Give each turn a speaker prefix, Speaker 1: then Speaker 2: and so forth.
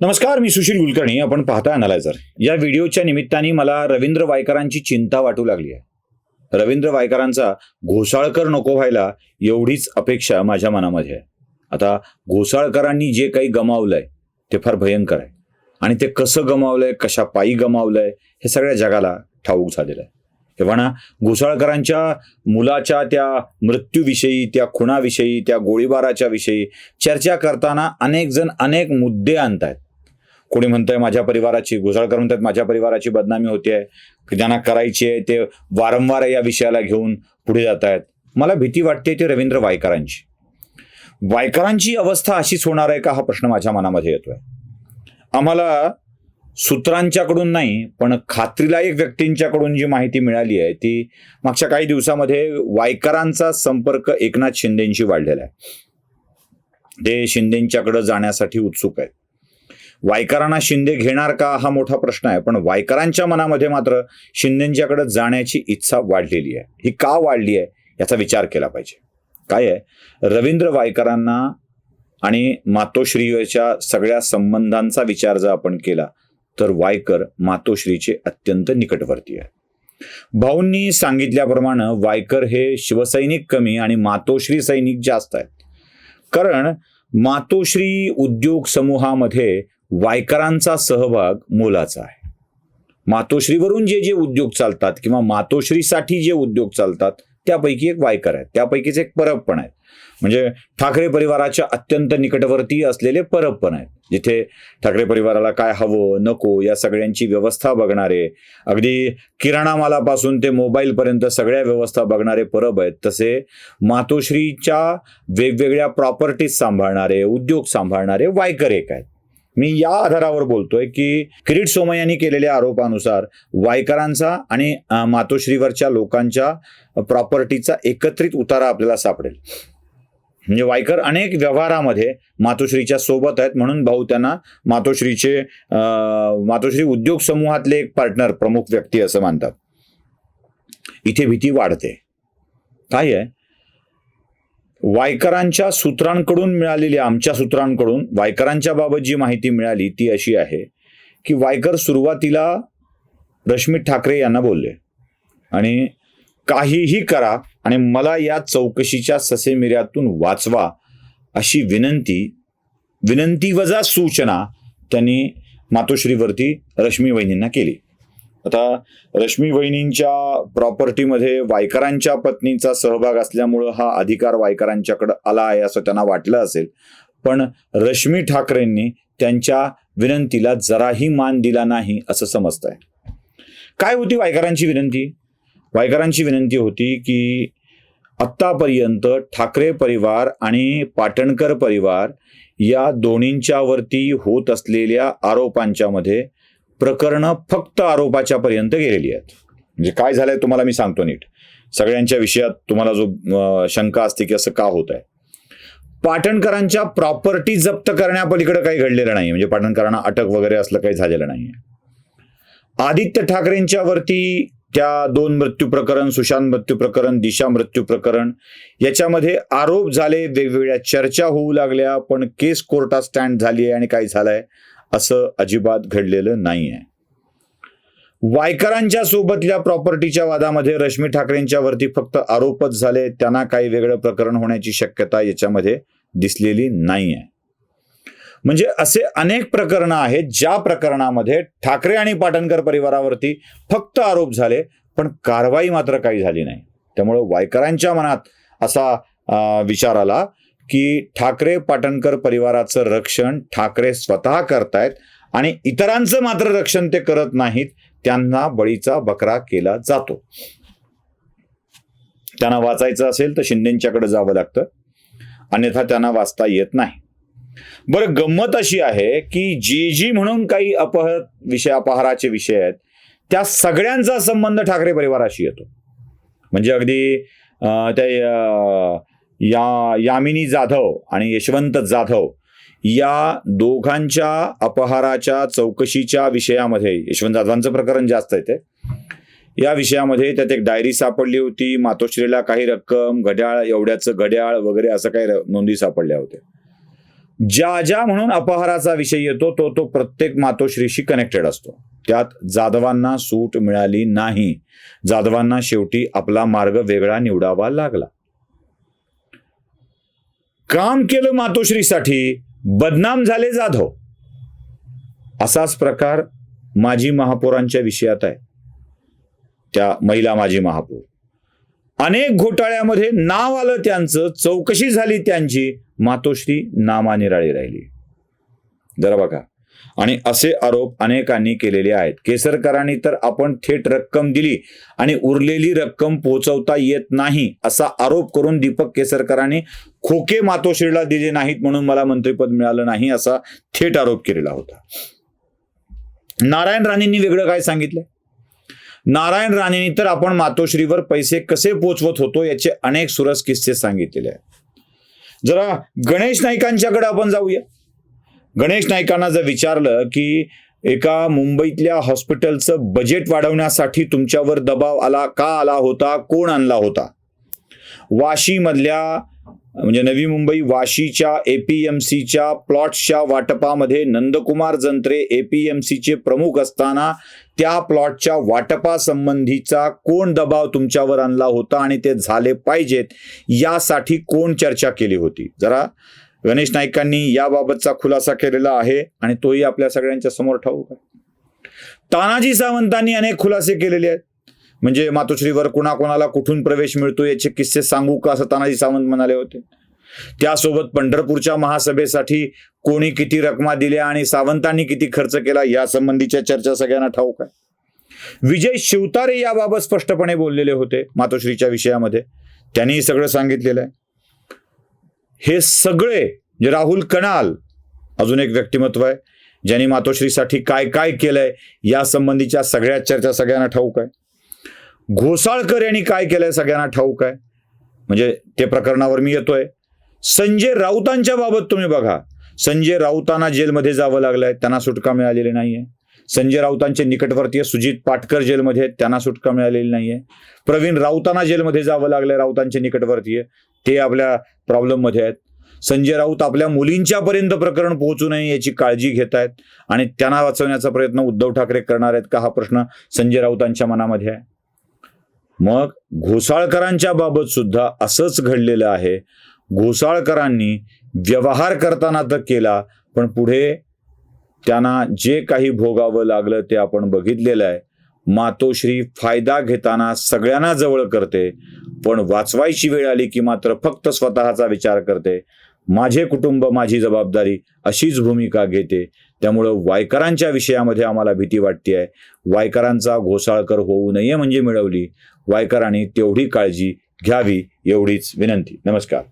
Speaker 1: नमस्कार, मी सुशील कुलकर्णी. आपण पाहता अनालायझर. या व्हिडिओच्या निमित्ताने मला रवींद्र वायकरांची चिंता वाटू लागली आहे. रवींद्र वायकरांचा घोसाळकर नको व्हायला एवढीच अपेक्षा माझ्या मनामध्ये आहे. आता घोसाळकरांनी जे काही गमावलंय ते फार भयंकर आहे आणि ते कसं गमावलंय, कशा पायी गमावलंय हे सगळ्या जगाला ठाऊक झालेलं आहे. तेव्हा घोसाळकरांच्या मुलाच्या त्या मृत्यूविषयी, त्या खुणाविषयी, त्या गोळीबाराच्या विषयी चर्चा करताना अनेक जण अनेक मुद्दे आणतायत. कोणी म्हणतंय माझ्या परिवाराची, घोसाळकर म्हणतात माझ्या परिवाराची बदनामी होते आहे, ज्यांना करायची आहे ते वारंवार या विषयाला घेऊन पुढे जात आहेत. मला भीती वाटते ते रवींद्र वायकरांची अवस्था अशीच होणार आहे का, हा प्रश्न माझ्या मनामध्ये येतोय. आम्हाला सूत्रांच्याकडून नाही पण खात्रीलायक व्यक्तींच्याकडून जी माहिती मिळाली आहे ती मागच्या काही दिवसामध्ये वायकरांचा संपर्क एकनाथ शिंदेंशी वाढलेला आहे. ते शिंदेंच्याकडे जाण्यासाठी उत्सुक आहेत. वायकरांना शिंदे घेणार का हा मोठा प्रश्न आहे, पण वायकरांच्या मनामध्ये मात्र शिंदेंच्याकडे जाण्याची इच्छा वाढलेली आहे. ही का वाढली आहे याचा विचार केला पाहिजे. काय आहे, रवींद्र वायकरांना आणि मातोश्रीच्या सगळ्या संबंधांचा विचार जर आपण केला तर वायकर मातोश्रीचे अत्यंत निकटवर्ती आहे. भाऊंनी सांगितल्याप्रमाणे वायकर हे शिवसैनिक कमी आणि मातोश्री सैनिक जास्त आहेत. कारण मातोश्री उद्योग समूहामध्ये वायकरांचा सहभाग मोलाचा आहे. मातोश्रीवरून जे जे उद्योग चालतात किंवा मातोश्रीसाठी जे उद्योग चालतात त्यापैकी एक वायकर आहेत, त्यापैकीच एक परब पण आहेत. म्हणजे ठाकरे परिवाराच्या अत्यंत निकटवर्ती असलेले परब पण आहेत, जिथे ठाकरे परिवाराला काय हवं नको या सगळ्यांची व्यवस्था बघणारे, अगदी किराणा मालापासून ते मोबाईल पर्यंत सगळ्या व्यवस्था बघणारे परब आहेत. तसे मातोश्रीच्या वेगवेगळ्या प्रॉपर्टीज सांभाळणारे, उद्योग सांभाळणारे वायकर एक आहेत. मी या आधारावर बोलतोय की किरीट सोमय्यांनी केलेल्या आरोपानुसार वायकरांचा आणि मातोश्रीवरच्या लोकांच्या प्रॉपर्टीचा एकत्रित उतारा आपल्याला सापडेल. म्हणजे वायकर अनेक व्यवहारामध्ये मातोश्रीच्या सोबत आहेत, म्हणून भाऊ त्यांना मातोश्री उद्योग समूहातले एक पार्टनर, प्रमुख व्यक्ती असं मानतात. इथे भीती वाढते. काय आहे, वायकरांच्या सूत्रांकडून मिळालेली, आमच्या सूत्रांकडून वायकरांच्या बाबत जी माहिती मिळाली ती अशी आहे की वायकर सुरुवातीला रश्मी ठाकरे यांना बोलले आणि काहीही करा आणि मला या चौकशीच्या ससेमिऱ्यातून वाचवा अशी विनंती वजा सूचना त्यांनी मातोश्रीवरती रश्मी वहिनींना केली. आता रश्मी वहिनींच्या प्रॉपर्टीमध्ये वायकरांच्या पत्नीचा सहभाग असल्यामुळं हा अधिकार वायकरांच्याकडे आला आहे असं त्यांना वाटलं असेल, पण रश्मी ठाकरेंनी त्यांच्या विनंतीला जराही मान दिला नाही असं समजतंय. काय होती वायकरांची विनंती? वायकरांची विनंती होती की आत्तापर्यंत ठाकरे परिवार आणि पाटणकर परिवार या दोन्हींच्यावरती होत असलेल्या आरोपांच्या मध्ये प्रकरणं फक्त आरोपाच्या पर्यंत गेलेली आहेत. म्हणजे काय झालंय तुम्हाला मी सांगतो नीट. सगळ्यांच्या विषयात तुम्हाला जो शंका असते की असं का होत आहे, पाटणकरांच्या प्रॉपर्टी जप्त करण्यापलीकडे काही घडलेलं नाही. म्हणजे पाटणकरांना अटक वगैरे असलं काही झालेलं नाही. आदित्य ठाकरेंच्या वरती त्या 2 मृत्यू प्रकरण, सुशांत मृत्यू प्रकरण, दिशा मृत्यू प्रकरण याच्यामध्ये आरोप झाले, वेगवेगळ्या चर्चा होऊ लागल्या, पण केस कोर्टात स्टँड झाली आहे आणि काय झालंय असं अजिबात घडलेलं नाही आहे. वायकरांच्या सोबतल्या प्रॉपर्टीच्या वादामध्ये रश्मी ठाकरेंच्या वरती फक्त आरोपच झाले, त्यांना काही वेगळं प्रकरण होण्याची शक्यता याच्यामध्ये दिसलेली नाही आहे. म्हणजे असे अनेक प्रकरणं आहेत ज्या प्रकरणामध्ये ठाकरे आणि पाटणकर परिवारावरती फक्त आरोप झाले पण कारवाई मात्र काही झाली नाही. त्यामुळे वायकरांच्या मनात असा विचार आला की ठाकरे पाटणकर परिवाराचं रक्षण ठाकरे स्वतः करतायत आणि इतरांचं मात्र रक्षण ते करत नाहीत. त्यांना बळीचा बकरा केला जातो. त्यांना वाचायचं असेल तर शिंदेंच्याकडे जावं लागतं, अन्यथा त्यांना वाचता येत नाही. बरं, गंमत अशी आहे की जी म्हणून काही अपहाराचे विषय आहेत त्या सगळ्यांचा संबंध ठाकरे परिवाराशी येतो. म्हणजे अगदी त्या यामिनी जाधव आणि यशवंत जाधव या दोघांच्या अपहाराच्या चौकशीच्या विषयामध्ये, यशवंत जाधवांचं प्रकरण जास्त आहे ते, या विषयामध्ये त्यात एक डायरी सापडली होती, मातोश्रीला काही रक्कम, घड्याळ, एवढ्याचं घड्याळ वगैरे असं काही नोंदी सापडल्या होत्या. ज्या म्हणून अपहाराचा विषय येतो तो प्रत्येक मातोश्रीशी कनेक्टेड असतो. त्यात जाधवांना सूट मिळाली नाही. जाधवांना शेवटी आपला मार्ग वेगळा निवडावा लागला. काम केलं मातोश्रीसाठी, बदनाम झाले जाधव. असाच प्रकार माजी महापौरांच्या विषयात आहे. त्या महिला माजी महापौर, अनेक घोटाळ्यामध्ये नाव आलं त्यांचं, चौकशी झाली त्यांची, मातोश्री नामानिराळी राहिली. जरा बघा. आणि असे आरोप अनेकांनी केलेले आहेत. केसरकरांनी तर आपण थेट रक्कम दिली आणि उरलेली रक्कम पोहोचवता येत नाही असा आरोप करून दीपक केसरकरांनी खोके मातोश्रीला दिले नाहीत म्हणून मला मंत्रिपद मिळालं नाही असा थेट आरोप केलेला होता. नारायण राणेंनी वेगळं काय सांगितलं? नारायण राणेंनी तर आपण मातोश्रीवर पैसे कसे पोचवत होतो याचे अनेक सुरस किस्से सांगितलेले आहेत. जरा गणेश नाईकांच्याकडे आपण जाऊया. गणेश नाईकांना जर विचारलं की एका मुंबईतल्या हॉस्पिटलचं बजेट वाढवण्यासाठी तुमच्यावर दबाव आला, का आला होता, कोण आणला होता? वाशीमधल्या म्हणजे नवी मुंबई वाशीच्या एपीएमसीच्या प्लॉट्सच्या वाटपामध्ये नंदकुमार जंत्रे एपीएमसीचे प्रमुख असताना त्या प्लॉटच्या वाटपासंबंधीचा कोण दबाव तुमच्यावर आणला होता आणि ते झाले पाहिजेत यासाठी कोण चर्चा केली होती? जरा गणेश नाईकांनी याबाबतचा खुलासा केलेला आहे आणि तोही आपल्या सगळ्यांच्या समोर ठाऊक आहे. तानाजी सावंतांनी अनेक खुलासे केलेले आहेत. म्हणजे मातोश्रीवर कुणाकोणाला कुठून प्रवेश मिळतो याचे किस्से सांगू का असं तानाजी सावंत म्हणाले होते. त्यासोबत पंढरपूरच्या महासभेसाठी कोणी किती रकमा दिल्या आणि सावंतांनी किती खर्च केला यासंबंधीच्या चर्चा सगळ्यांना ठाऊक आहे. विजय शिवतारे याबाबत स्पष्टपणे बोललेले होते मातोश्रीच्या विषयामध्ये. त्यांनी सगळं सांगितलेलं आहे. हे सगळे जे राहुल कनाल अजून एक व्यक्तिमत्व आहे ज्यांनी मातोश्रीसाठी काय काय केलंय या संबंधीच्या सगळ्या चर्चा सगळ्यांना ठाऊक आहे. घोसाळकर यांनी काय केलंय सगळ्यांना ठाऊक आहे. म्हणजे ते प्रकरणावर मी येतोय. संजय राऊतांच्या बाबत तुम्ही बघा. संजय राऊतांना जेलमध्ये जावं लागलंय, त्यांना सुटका मिळालेली नाहीये. संजय राऊतांचे निकटवर्तीय सुजित पाटकर जेलमध्ये आहेत, त्यांना सुटका मिळालेली नाहीये. प्रवीण राऊतांना जेलमध्ये जावं लागलंय, राऊतांचे निकटवर्तीय, ते आपल्या प्रॉब्लेममध्ये आहेत. संजय राऊत आपल्या मुलींच्यापर्यंत प्रकरण पोहोचू नये याची काळजी घेत आहेत आणि त्यांना वाचवण्याचा प्रयत्न उद्धव ठाकरे करणार आहेत का हा प्रश्न संजय राऊतांच्या मनामध्ये आहे. मग घोसाळकरांच्या बाबत सुद्धा असंच घडलेलं आहे. घोसाळकरांनी व्यवहार करताना तर केला, पण पुढे त्यांना जे काही भोगावं लागलं ते आपण बघितलेलं आहे. मातोश्री फायदा घेताना सगळ्यांना जवळ करते, पण वाचवायची वेळ आली की मात्र फक्त स्वतःचा विचार करते. माझे कुटुंब माझी जबाबदारी अशीच भूमिका घेते. त्यामुळं वायकरांच्या विषयामध्ये आम्हाला भीती वाटते आहे. वायकरांचा घोसाळकर होऊ नये म्हणजे मिळवली. वायकरांनी तेवढी काळजी घ्यावी एवढीच विनंती. नमस्कार.